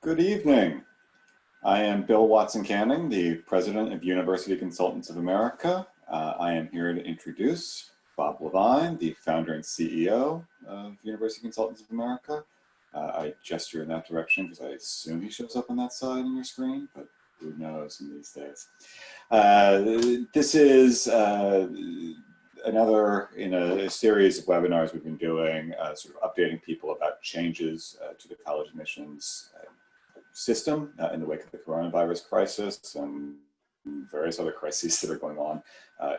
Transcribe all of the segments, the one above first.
Good evening. I am Bill Watson Canning, the President of University Consultants of America. I am here to introduce Bob LeVine, the founder and CEO of University Consultants of America. I gesture in that direction because I assume he shows up on that side on your screen, but who knows in these days. This is another in a series of webinars we've been doing, sort of updating people about changes to the college admissions system in the wake of the coronavirus crisis and various other crises that are going on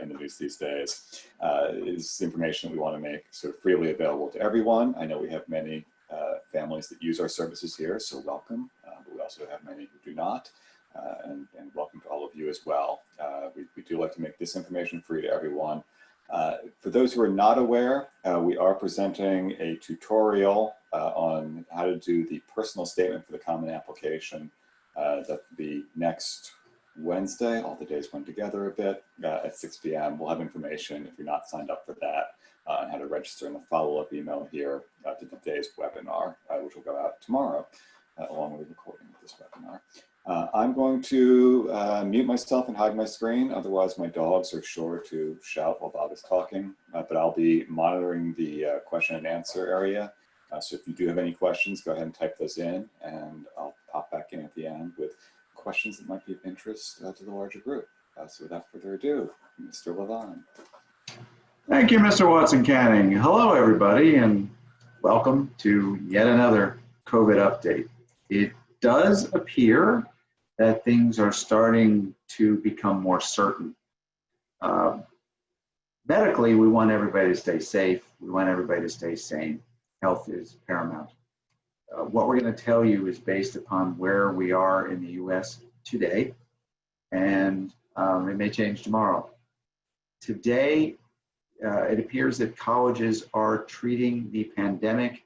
in the news these days. Is information that we want to make sort of freely available to everyone. I know we have many families that use our services here, so welcome. But we also have many who do not, and welcome to all of you as well. We do like to make this information free to everyone. For those who are not aware, we are presenting a tutorial on how to do the personal statement for the Common Application. That the next Wednesday, all the days went together a bit, at 6 p.m. We'll have information if you're not signed up for that on how to register in the follow-up email here to today's webinar, which will go out tomorrow along with the recording of this webinar. I'm going to mute myself and hide my screen. Otherwise, my dogs are sure to shout while Bob is talking. But I'll be monitoring the question and answer area. So if you do have any questions, go ahead and type those in, and I'll pop back in at the end with questions that might be of interest to the larger group. So without further ado, Mr. LeVine. Thank you, Mr. Watson Canning. Hello, everybody, and welcome to yet another COVID update. It does appear that things are starting to become more certain. Medically, we want everybody to stay safe. We want everybody to stay sane. Health is paramount. What we're going to tell you is based upon where we are in the U.S. today, and it may change tomorrow. Today, it appears that colleges are treating the pandemic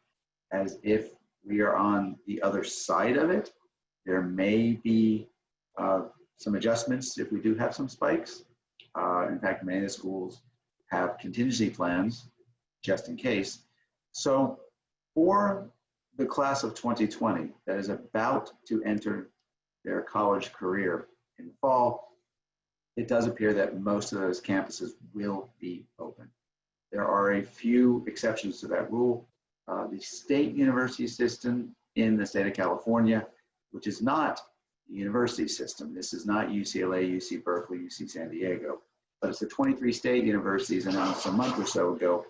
as if we are on the other side of it. There may be some adjustments if we do have some spikes. In fact, many of the schools have contingency plans just in case. So for the class of 2020 that is about to enter their college career in the fall, it does appear that most of those campuses will be open. There are a few exceptions to that rule. The state university system in the state of California, which is not the university system. This is not UCLA, UC Berkeley, UC San Diego, but it's the 23 state universities announced a month or so ago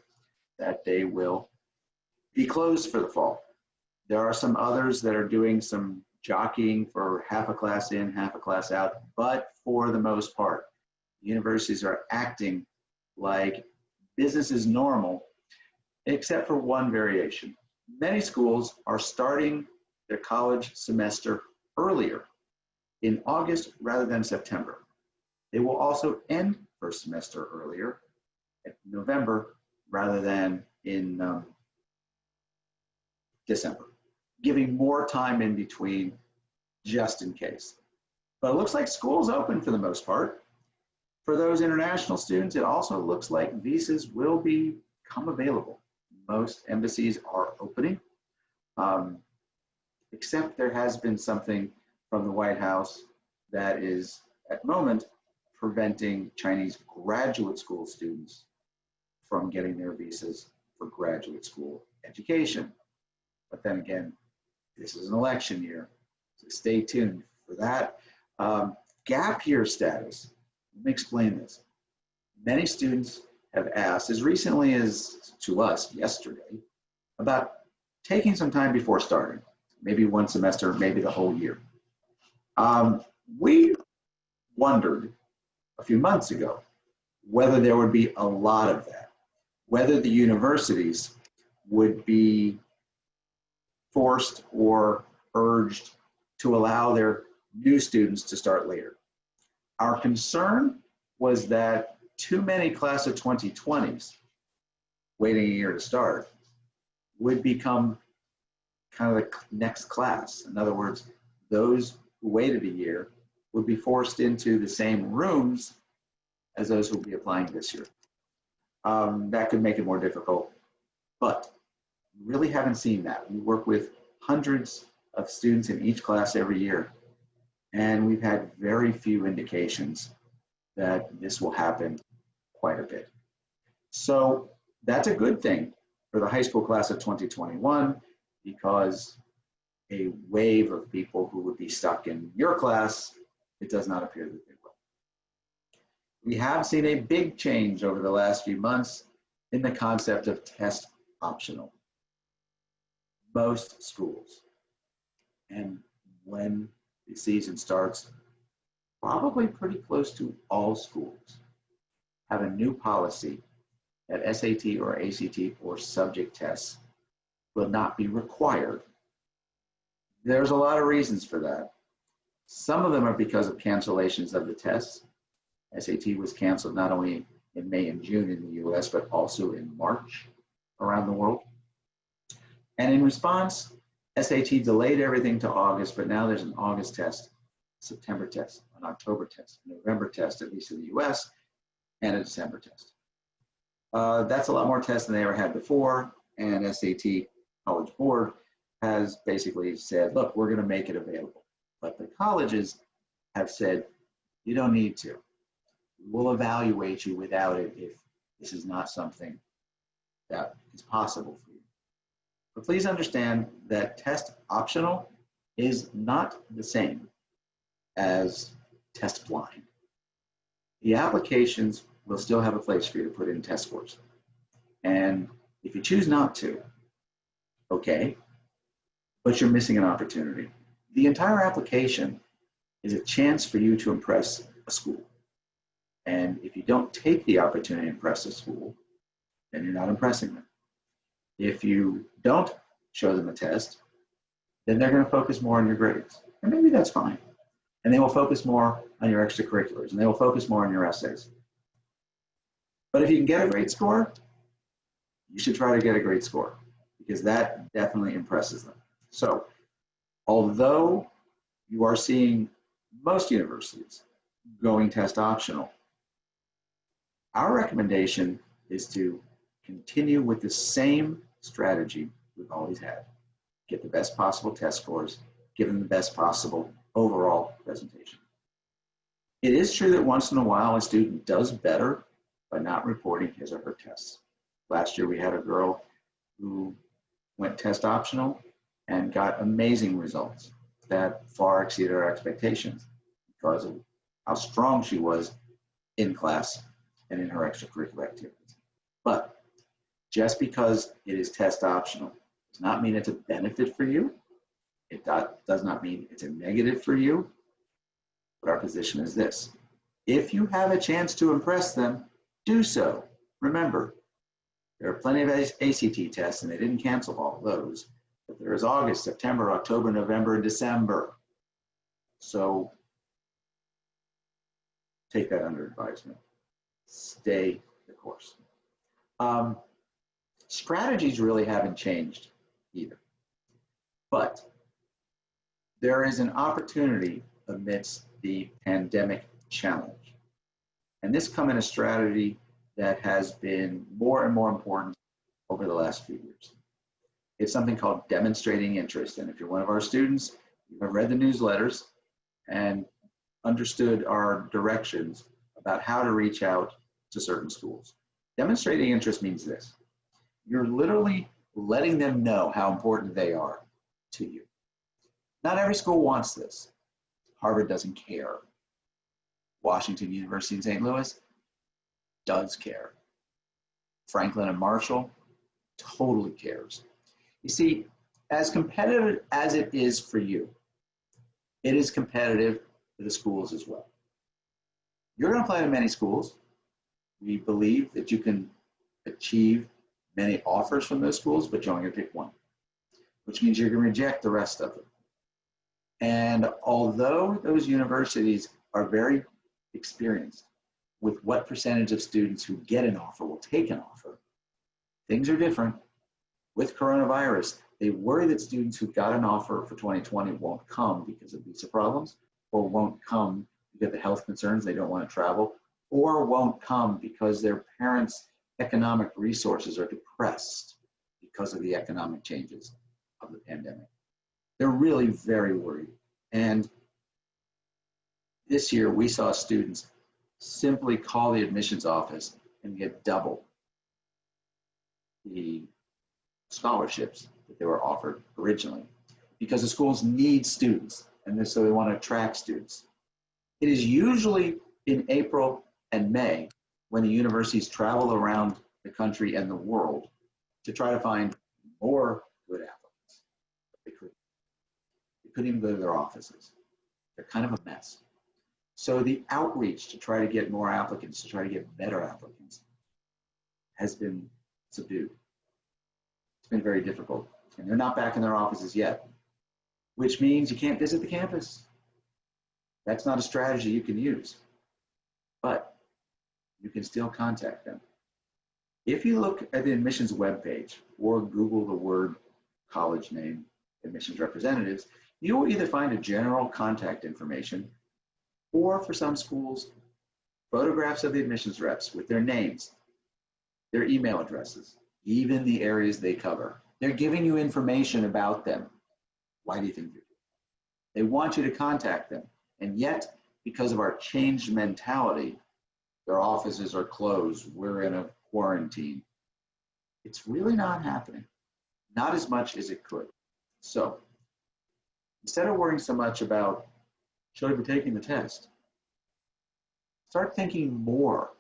that they will be closed for the fall. There are some others that are doing some jockeying for half a class in, half a class out, but for the most part, universities are acting like business is normal, except for one variation. Many schools are starting their college semester earlier in August rather than September. They will also end first semester earlier in November rather than in December, giving more time in between just in case. But it looks like school's open for the most part. For those international students, it also looks like visas will become available. Most embassies are opening, except there has been something from the White House that is, at the moment, preventing Chinese graduate school students from getting their visas for graduate school education. But then again, this is an election year, so stay tuned for that. Gap year status. Let me explain this. Many students have asked, as recently as to us yesterday, about taking some time before starting, maybe one semester, maybe the whole year. We wondered a few months ago whether there would be a lot of that, whether the universities would be forced or urged to allow their new students to start later. Our concern was that too many class of 2020s waiting a year to start would become kind of the next class. In other words, those who waited a year would be forced into the same rooms as those who will be applying this year. That could make it more difficult, but we really haven't seen that. We work with hundreds of students in each class every year. And we've had very few indications that this will happen quite a bit. So that's a good thing for the high school class of 2021, because a wave of people who would be stuck in your class, it does not appear that they will. We have seen a big change over the last few months in the concept of test optional. Most schools, and when the season starts, probably pretty close to all schools, have a new policy that SAT or ACT or subject tests will not be required. There's a lot of reasons for that. Some of them are because of cancellations of the tests. SAT was canceled not only in May and June in the US, but also in March around the world. And in response, SAT delayed everything to August, but now there's an August test, September test, an October test, a November test, at least in the US, and a December test. That's a lot more tests than they ever had before, and SAT College Board has basically said, look, we're going to make it available. But the colleges have said, you don't need to. We'll evaluate you without it if this is not something that is possible for you. But please understand that test optional is not the same as test blind. The applications will still have a place for you to put in test scores. And if you choose not to, okay, but you're missing an opportunity. The entire application is a chance for you to impress a school. And if you don't take the opportunity to impress a school, then you're not impressing them. If you don't show them a test, then they're going to focus more on your grades. And maybe that's fine. And they will focus more on your extracurriculars, and they will focus more on your essays. But if you can get a great score, you should try to get a great score, because that definitely impresses them. So, although you are seeing most universities going test optional, our recommendation is to continue with the same strategy we've always had. Get the best possible test scores, give them the best possible overall presentation. It is true that once in a while a student does better by not reporting his or her tests. Last year we had a girl who went test optional and got amazing results that far exceeded our expectations because of how strong she was in class and in her extracurricular activities. But just because it is test optional does not mean it's a benefit for you. It does not mean it's a negative for you. But our position is this: if you have a chance to impress them, do so. Remember, there are plenty of ACT tests, and they didn't cancel all of those. But there is August, September, October, November, and December. So take that under advisement. Stay the course. Strategies really haven't changed either. But there is an opportunity amidst the pandemic challenge. And this comes in a strategy that has been more and more important over the last few years. It's something called demonstrating interest. And if you're one of our students, you have read the newsletters and understood our directions about how to reach out to certain schools. Demonstrating interest means this: you're literally letting them know how important they are to you. Not every school wants this. Harvard doesn't care. Washington University in St. Louis does care. Franklin and Marshall totally cares. You see, as competitive as it is for you, it is competitive for the schools as well. You're going to apply to many schools. We believe that you can achieve many offers from those schools, but you're only going to pick one, which means you're going to reject the rest of them. And although those universities are very experienced with what percentage of students who get an offer will take an offer, things are different. With coronavirus, they worry that students who got an offer for 2020 won't come because of visa problems, or won't come because of health concerns, they don't want to travel, or won't come because their parents' economic resources are depressed because of the economic changes of the pandemic. They're really very worried. And this year we saw students simply call the admissions office and get double the scholarships that they were offered originally, because the schools need students, and so they want to attract students. It is usually in April and May when the universities travel around the country and the world to try to find more good applicants. They couldn't even go to their offices. They're kind of a mess. So the outreach to try to get more applicants, to try to get better applicants, has been subdued. It's been very difficult. And they're not back in their offices yet, which means you can't visit the campus. That's not a strategy you can use, but you can still contact them. If you look at the admissions webpage or Google the word college name, admissions representatives, you will either find a general contact information, or for some schools, photographs of the admissions reps with their names, their email addresses, even the areas they cover. They're giving you information about them. Why do you think they're doing it? They want you to contact them. And yet, because of our changed mentality, their offices are closed. We're in a quarantine. It's really not happening. Not as much as it could. So instead of worrying so much about, should I be taking the test? Start thinking more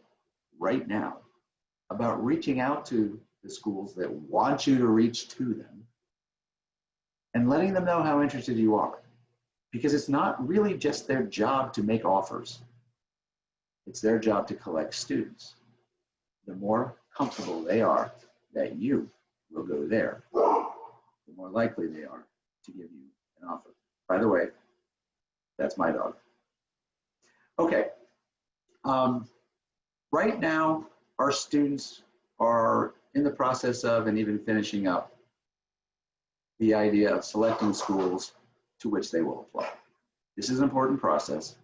right now about reaching out to the schools that want you to reach to them and letting them know how interested you are. Because it's not really just their job to make offers. It's their job to collect students. The more comfortable they are that you will go there, the more likely they are to give you an offer. By the way, that's my dog. Okay. Right now, our students are in the process of and even finishing up the idea of selecting schools to which they will apply. This is an important process,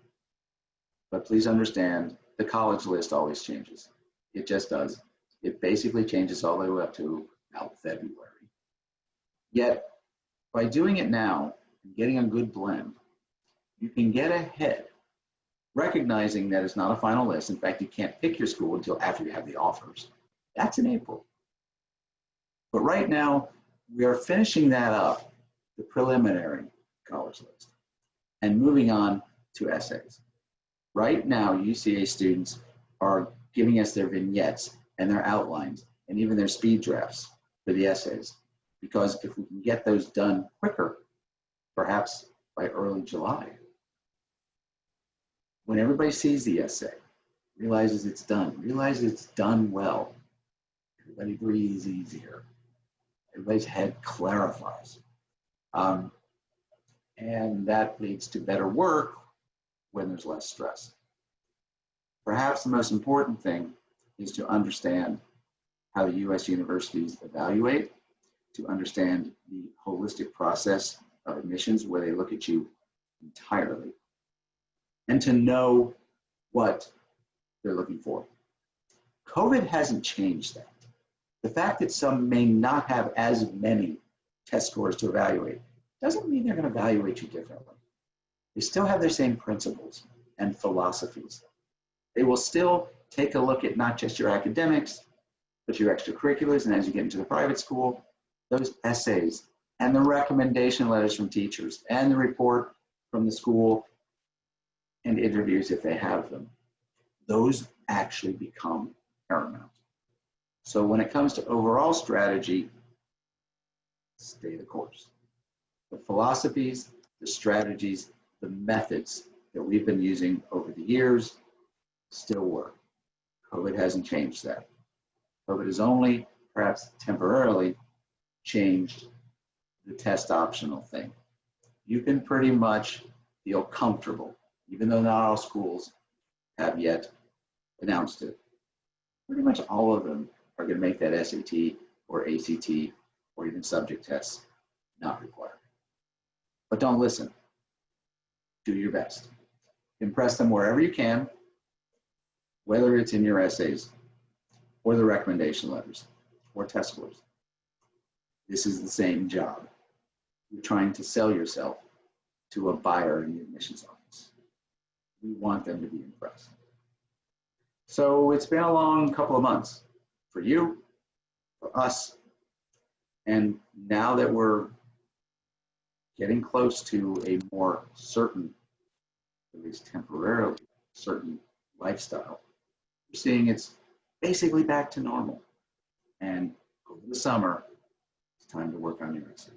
but please understand the college list always changes. It just does. It basically changes all the way up to about February. Yet, by doing it now and getting a good blend, you can get ahead, recognizing that it's not a final list. In fact, you can't pick your school until after you have the offers. That's in April. But right now, we are finishing that up, the preliminary college list, and moving on to essays. Right now, UCA students are giving us their vignettes and their outlines and even their speed drafts for the essays, because if we can get those done quicker, perhaps by early July, when everybody sees the essay, realizes it's done well, everybody breathes easier, everybody's head clarifies. And that leads to better work when there's less stress. Perhaps the most important thing is to understand how the U.S. universities evaluate, to understand the holistic process of admissions where they look at you entirely, and to know what they're looking for. COVID hasn't changed that. The fact that some may not have as many test scores to evaluate doesn't mean they're going to evaluate you differently. They still have their same principles and philosophies. They will still take a look at not just your academics, but your extracurriculars, and as you get into the private school, those essays and the recommendation letters from teachers and the report from the school and interviews if they have them. Those actually become paramount. So when it comes to overall strategy, stay the course. The philosophies, the strategies, the methods that we've been using over the years still work. COVID hasn't changed that. COVID has only perhaps temporarily changed the test optional thing. You can pretty much feel comfortable, even though not all schools have yet announced it. Pretty much all of them are going to make that SAT or ACT or even subject tests not required. But don't listen. Do your best. Impress them wherever you can, whether it's in your essays or the recommendation letters or test scores. This is the same job. you're trying to sell yourself to a buyer in the admissions office. We want them to be impressed. So it's been a long couple of months for you, for us, and now that we're getting close to a more certain, at least temporarily certain lifestyle, we're seeing it's basically back to normal. And over the summer, it's time to work on your essays.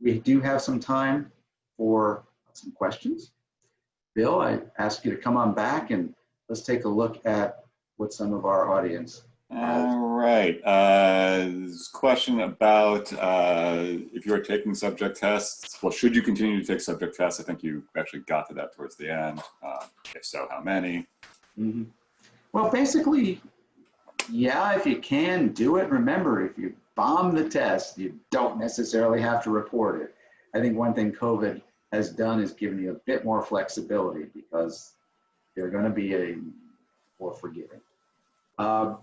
We do have some time for some questions. Bill, I ask you to come on back and let's take a look at what some of our audience has. All right. This question about if you're taking subject tests, well, should you continue to take subject tests? I think you actually got to that towards the end. If so, how many? Mm-hmm. Well, basically, yeah, if you can do it. Remember, if you bomb the test, you don't necessarily have to report it. I think one thing COVID has done is given you a bit more flexibility because they're going to be more forgiving. How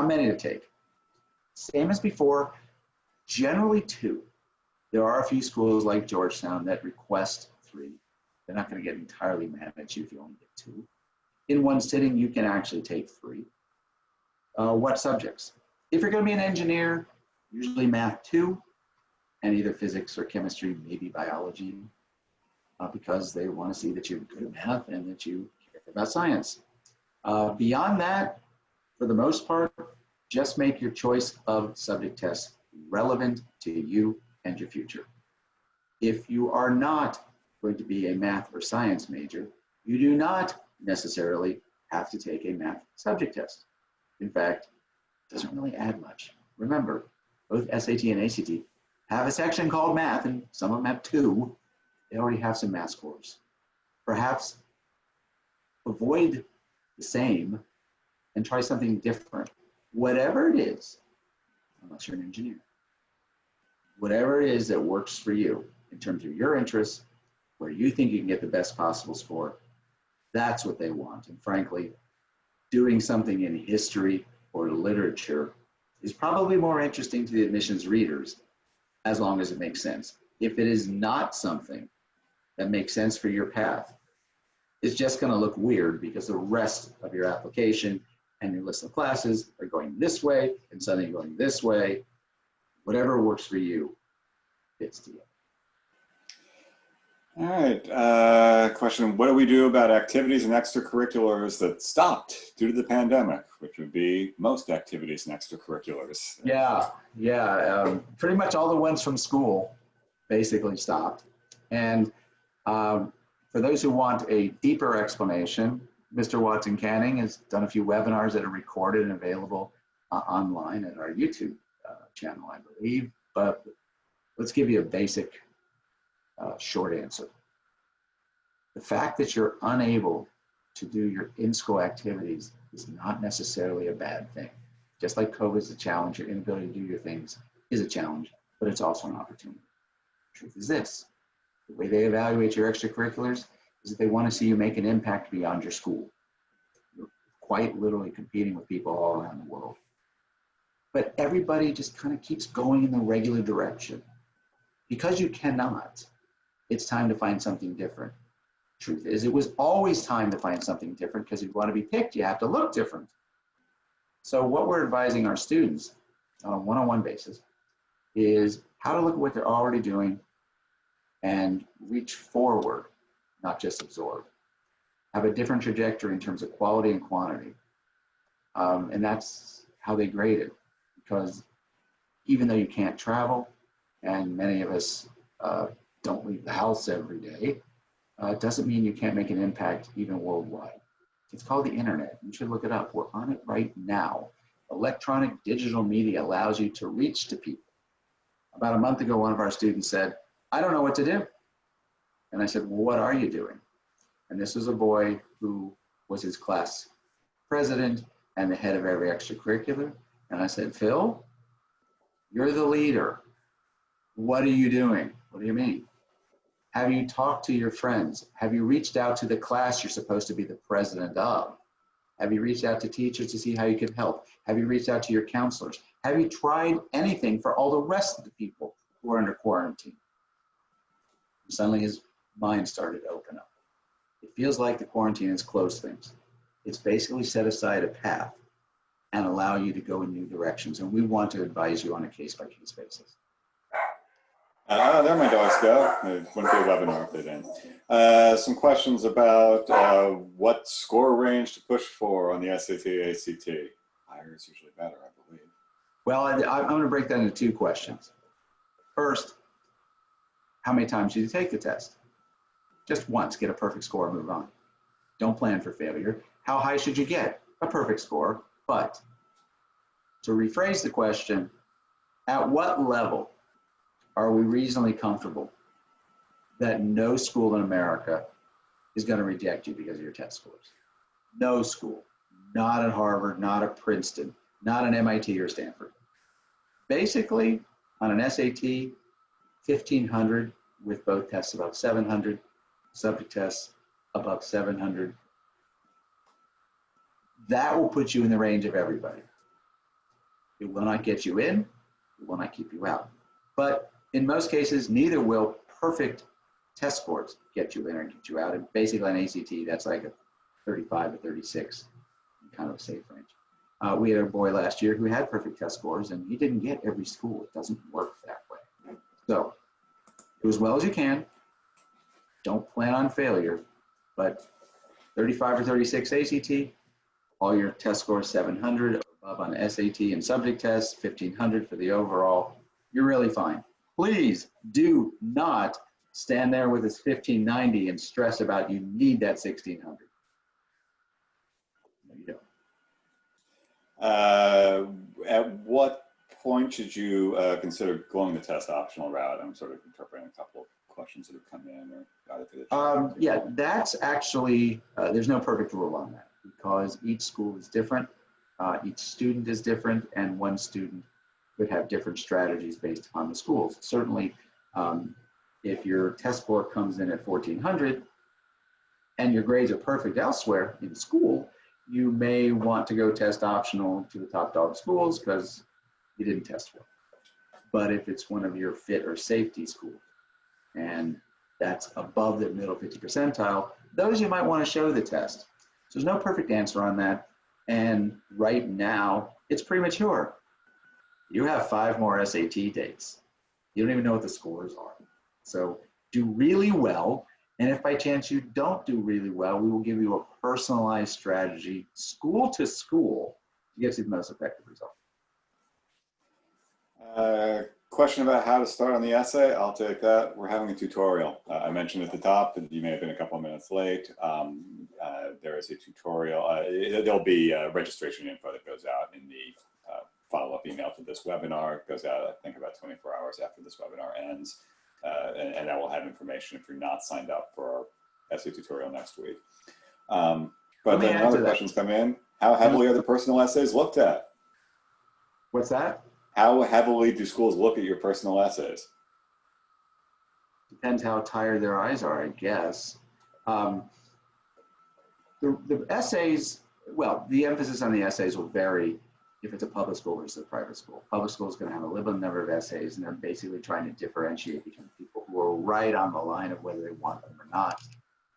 many to take? Same as before, generally 2. There are a few schools like Georgetown that request 3. They're not going to get entirely mad at you if you only get 2. In one sitting, you can actually take 3. What subjects? If you're going to be an engineer, usually math 2, and either physics or chemistry, maybe biology, because they want to see that you're good at math and that you care about science. Beyond that, for the most part, just make your choice of subject tests relevant to you and your future. If you are not going to be a math or science major, you do not necessarily have to take a math subject test. In fact, it doesn't really add much. Remember, both SAT and ACT have a section called math, and some of them have 2. They already have some math scores. Perhaps avoid the same and try something different. Whatever it is, unless you're an engineer, whatever it is that works for you in terms of your interests, where you think you can get the best possible score, that's what they want. And frankly, doing something in history or literature is probably more interesting to the admissions readers as long as it makes sense. If it is not something that makes sense for your path, it's just going to look weird because the rest of your application and your list of classes are going this way and suddenly going this way. Whatever works for you fits together. All right. Question, what do we do about activities and extracurriculars that stopped due to the pandemic, which would be most activities and extracurriculars? Yeah. Pretty much all the ones from school basically stopped. And for those who want a deeper explanation, Mr. Watson Canning has done a few webinars that are recorded and available online at our YouTube channel, I believe. But let's give you a basic short answer. The fact that you're unable to do your in-school activities is not necessarily a bad thing. Just like COVID is a challenge, your inability to do your things is a challenge, but it's also an opportunity. The truth is this: the way they evaluate your extracurriculars is that they want to see you make an impact beyond your school. You're quite literally competing with people all around the world. But everybody just kind of keeps going in the regular direction. Because you cannot, it's time to find something different. Truth is, it was always time to find something different because if you want to be picked, you have to look different. So what we're advising our students on a one-on-one basis is how to look at what they're already doing and reach forward, not just absorb. Have a different trajectory in terms of quality and quantity. And that's how they grade it. Because even though you can't travel, and many of us don't leave the house every day, doesn't mean you can't make an impact even worldwide. It's called the internet. You should look it up. We're on it right now. Electronic digital media allows you to reach to people. About a month ago, one of our students said, I don't know what to do. And I said, well, what are you doing? And this was a boy who was his class president and the head of every extracurricular. And I said, Phil, you're the leader. What are you doing? What do you mean? Have you talked to your friends? Have you reached out to the class you're supposed to be the president of? Have you reached out to teachers to see how you can help? Have you reached out to your counselors? Have you tried anything for all the rest of the people who are under quarantine. Suddenly his mind started to open up. It feels like the quarantine has closed things. It's basically set aside a path and allow you to go in new directions. And we want to advise you on a case-by-case basis. There my dogs go. It wouldn't be a webinar if they didn't. Some questions about what score range to push for on the SAT, ACT. Higher is usually better, I believe. Well, I'm going to break that into two questions. First, how many times did you take the test? Just once, get a perfect score and move on. Don't plan for failure. How high should you get? A perfect score, but to rephrase the question, at what level are we reasonably comfortable that no school in America is going to reject you because of your test scores? No school, not at Harvard, not at Princeton, not at MIT or Stanford. Basically, on an SAT, 1,500 with both tests above 700, subject tests above 700. That will put you in the range of everybody. It will not get you in, it will not keep you out. But in most cases, neither will perfect test scores get you in or get you out. And basically on ACT, that's like a 35 or 36, kind of a safe range. We had a boy last year who had perfect test scores, and he didn't get every school. It doesn't work that way. So do as well as you can. Don't plan on failure, but 35 or 36 ACT, all your test scores 700 or above on SAT and subject tests, 1,500 for the overall. You're really fine. Please do not stand there with this 1,590 and stress about you need that 1,600. No, you don't. At what point should you consider going the test optional route? I'm sort of interpreting a couple of questions that have come in or got it to the chat. Yeah, that's actually, there's no perfect rule on that because each school is different, each student is different, and one student could have different strategies based upon the schools. Certainly, if your test score comes in at 1,400 and your grades are perfect elsewhere in school, you may want to go test optional to the top dog schools because you didn't test well. But if it's one of your fit or safety schools, and that's above the middle 50 percentile, those you might want to show the test. So there's no perfect answer on that. And right now, it's premature. You have 5 more SAT dates. You don't even know what the scores are. So do really well. And if by chance you don't do really well, we will give you a personalized strategy, school to school, to get you the most effective result. Question about how to start on the essay. I'll take that. We're having a tutorial. I mentioned at the top that you may have been a couple of minutes late. There is a tutorial. There'll be registration info that goes out in the follow-up email to this webinar. It goes out, I think, about 24 hours after this webinar ends. And that will have information if you're not signed up for our essay tutorial next week. But then other questions come in. How heavily are the personal essays looked at? What's that? How heavily do schools look at your personal essays? Depends how tired their eyes are, I guess. The essays, well, the emphasis on the essays will vary if it's a public school versus a private school. Public school is going to have a limited number of essays, and they're basically trying to differentiate between people who are right on the line of whether they want them or not.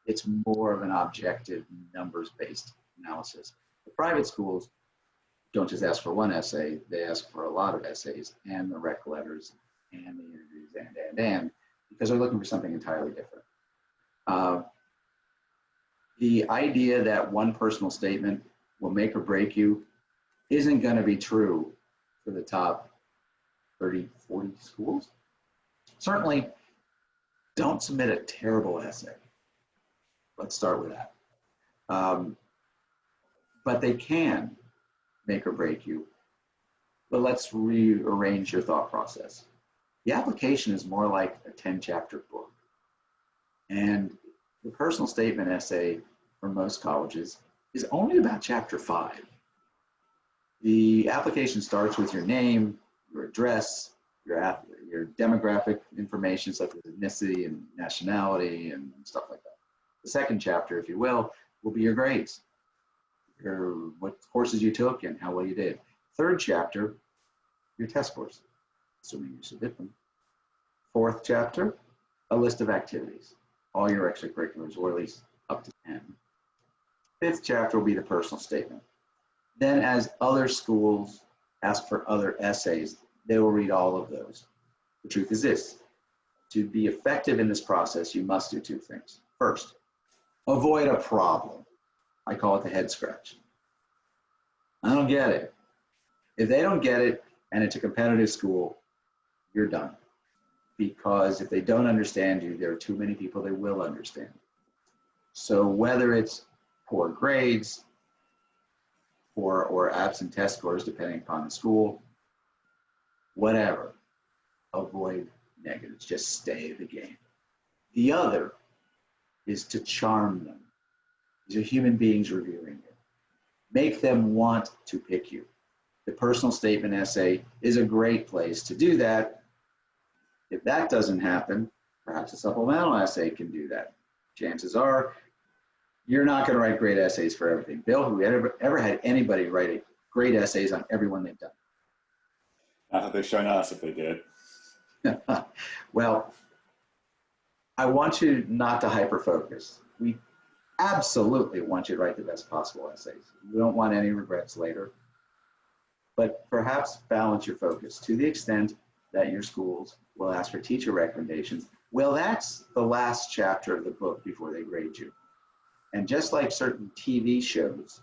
It's more of an objective, numbers-based analysis. The private schools don't just ask for one essay, they ask for a lot of essays and the rec letters and the interviews and, because they're looking for something entirely different. The idea that one personal statement will make or break you isn't going to be true for the top 30, 40 schools. Certainly, don't submit a terrible essay. Let's start with that. But they can make or break you. But let's rearrange your thought process. The application is more like a 10-chapter book. And the personal statement essay for most colleges is only about chapter 5. The application starts with your name, your address, your demographic information such as ethnicity and nationality and stuff like that. The second chapter, if you will be your grades, what courses you took and how well you did. Third chapter, your test scores, assuming you submit them. Fourth chapter, a list of activities, all your extracurriculars, or at least up to 10. Fifth chapter will be the personal statement. Then as other schools ask for other essays, they will read all of those. The truth is this: to be effective in this process, you must do two things. First, avoid a problem. I call it the head scratch. I don't get it. If they don't get it and it's a competitive school, you're done. Because if they don't understand you, there are too many people they will understand. So whether it's poor grades or absent test scores, depending upon the school, whatever, avoid negatives. Just stay the game. The other is to charm them. These are human beings reviewing you. Make them want to pick you. The personal statement essay is a great place to do that. If that doesn't happen, perhaps a supplemental essay can do that. Chances are you're not going to write great essays for everything. Bill, who ever had anybody write great essays on everyone they've done? Not that they've shown us if they did. Well, I want you not to hyper-focus. We absolutely want you to write the best possible essays. We don't want any regrets later. But perhaps balance your focus to the extent that your schools will ask for teacher recommendations. Well, that's the last chapter of the book before they grade you. And just like certain TV shows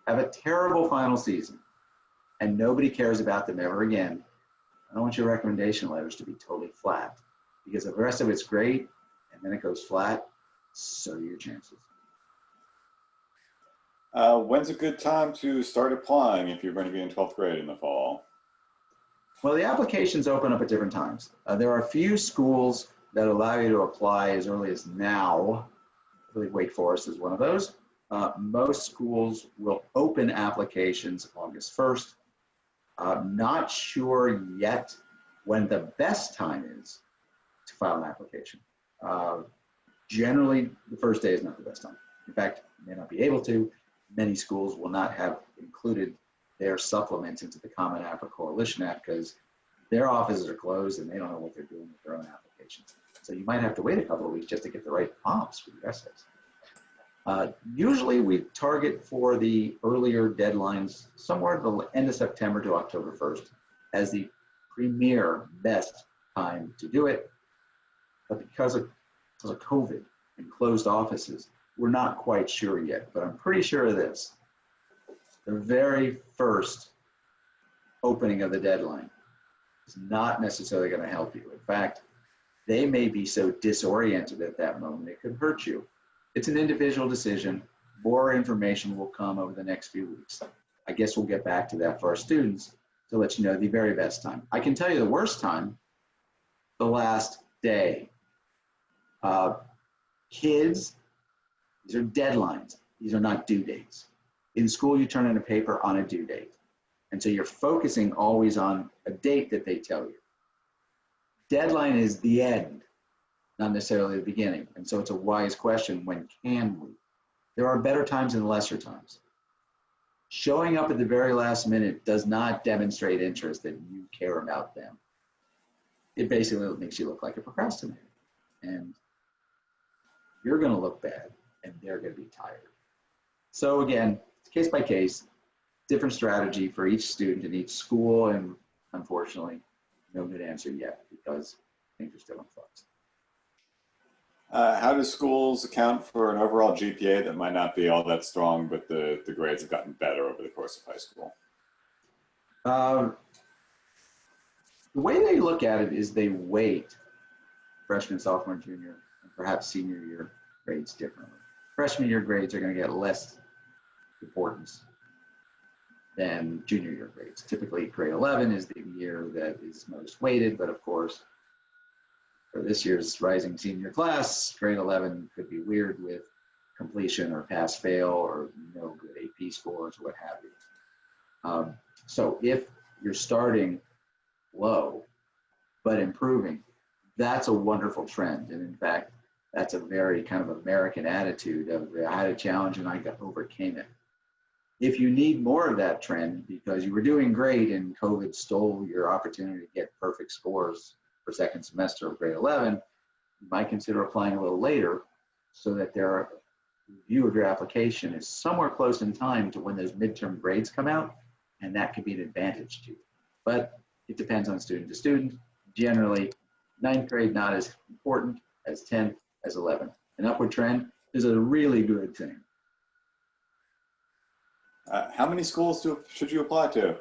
have a terrible final season and nobody cares about them ever again, I don't want your recommendation letters to be totally flat, because if the rest of it's great and then it goes flat, so are your chances. When's a good time to start applying if you're going to be in 12th grade in the fall? Well, the applications open up at different times. There are a few schools that allow you to apply as early as now. I believe Wake Forest is one of those. Most schools will open applications August 1st. Not sure yet when the best time is to file an application. Generally, the first day is not the best time. In fact, you may not be able to. Many schools will not have included their supplements into the Common App or Coalition App because their offices are closed and they don't know what they're doing with their own applications. So you might have to wait a couple of weeks just to get the right prompts for your essays. Usually we target for the earlier deadlines somewhere at the end of September to October 1st as the premier best time to do it. But because of COVID and closed offices, we're not quite sure yet, but I'm pretty sure of this. The very first opening of the deadline is not necessarily going to help you. In fact, they may be so disoriented at that moment, it could hurt you. It's an individual decision. More information will come over the next few weeks. I guess we'll get back to that for our students to let you know the very best time. I can tell you the worst time, the last day. Kids, these are deadlines. These are not due dates. In school, you turn in a paper on a due date. And so you're focusing always on a date that they tell you. Deadline is the end, not necessarily the beginning. And so it's a wise question, when can we? There are better times and lesser times. Showing up at the very last minute does not demonstrate interest that you care about them. It basically makes you look like a procrastinator. And you're going to look bad and they're going to be tired. So again, it's case by case, different strategy for each student in each school, and unfortunately, no good answer yet because things are still in flux. How do schools account for an overall GPA that might not be all that strong, but the grades have gotten better over the course of high school? The way they look at it is they weight freshman, sophomore, junior, and perhaps senior year grades differently. Freshman year grades are going to get less importance than junior year grades. Typically, grade 11 is the year that is most weighted, but of course, for this year's rising senior class, grade 11 could be weird with completion or pass-fail or no good AP scores or what have you. So if you're starting low but improving, that's a wonderful trend. And in fact, that's a very kind of American attitude of I had a challenge and I overcame it. If you need more of that trend because you were doing great and COVID stole your opportunity to get perfect scores for second semester of grade 11, you might consider applying a little later so that their review of your application is somewhere close in time to when those midterm grades come out, and that could be an advantage to you. But it depends on student to student. Generally, ninth grade not as important as 10th, as 11th. An upward trend is a really good thing. How many schools should you apply to?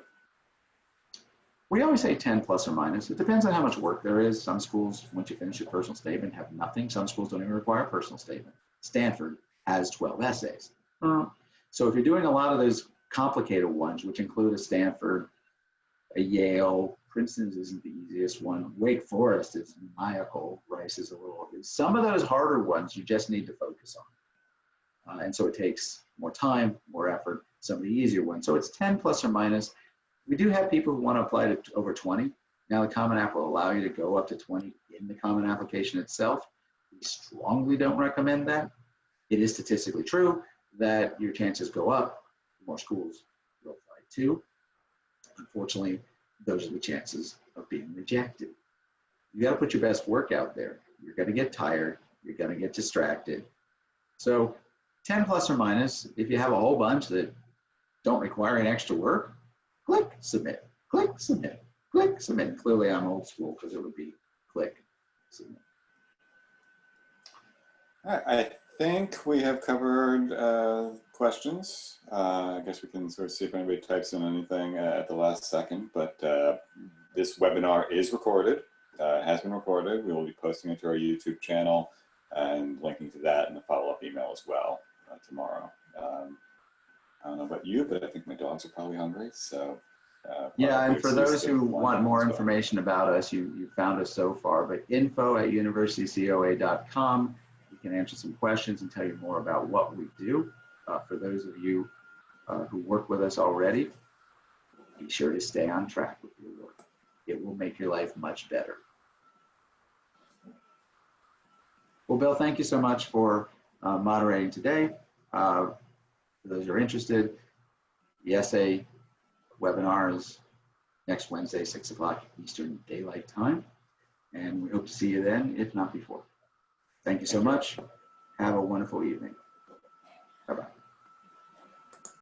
We always say 10 plus or minus. It depends on how much work there is. Some schools, once you finish your personal statement, have nothing. Some schools don't even require a personal statement. Stanford has 12 essays. So if you're doing a lot of those complicated ones, which include a Stanford, a Yale, Princeton's isn't the easiest one. Wake Forest is maniacal. Rice is a little. Some of those harder ones you just need to focus on. And so it takes more time, more effort, some of the easier ones. So it's 10 plus or minus. We do have people who want to apply to over 20. Now the Common App will allow you to go up to 20 in the Common Application itself. We strongly don't recommend that. It is statistically true that your chances go up, the more schools you'll apply to. Unfortunately, those are the chances of being rejected. You got to put your best work out there. You're going to get tired. You're going to get distracted. So 10 plus or minus, if you have a whole bunch that don't require any extra work, click submit, click submit, click submit. Clearly I'm old school because it would be click submit. All right, I think we have covered questions. I guess we can sort of see if anybody types in anything at the last second, but this webinar is recorded. It has been recorded. We will be posting it to our YouTube channel and linking to that in the follow-up email as well tomorrow. I don't know about you, but I think my dogs are probably hungry. So yeah, and for those who want more information about us, you found us so far, but info@universitycoa.com. We can answer some questions and tell you more about what we do. For those of you who work with us already, be sure to stay on track with your work. It will make your life much better. Well, Bill, thank you so much for moderating today. For those who are interested, the essay webinar is next Wednesday, 6 o'clock Eastern Daylight Time. And we hope to see you then, if not before. Thank you so much. Have a wonderful evening. Bye-bye.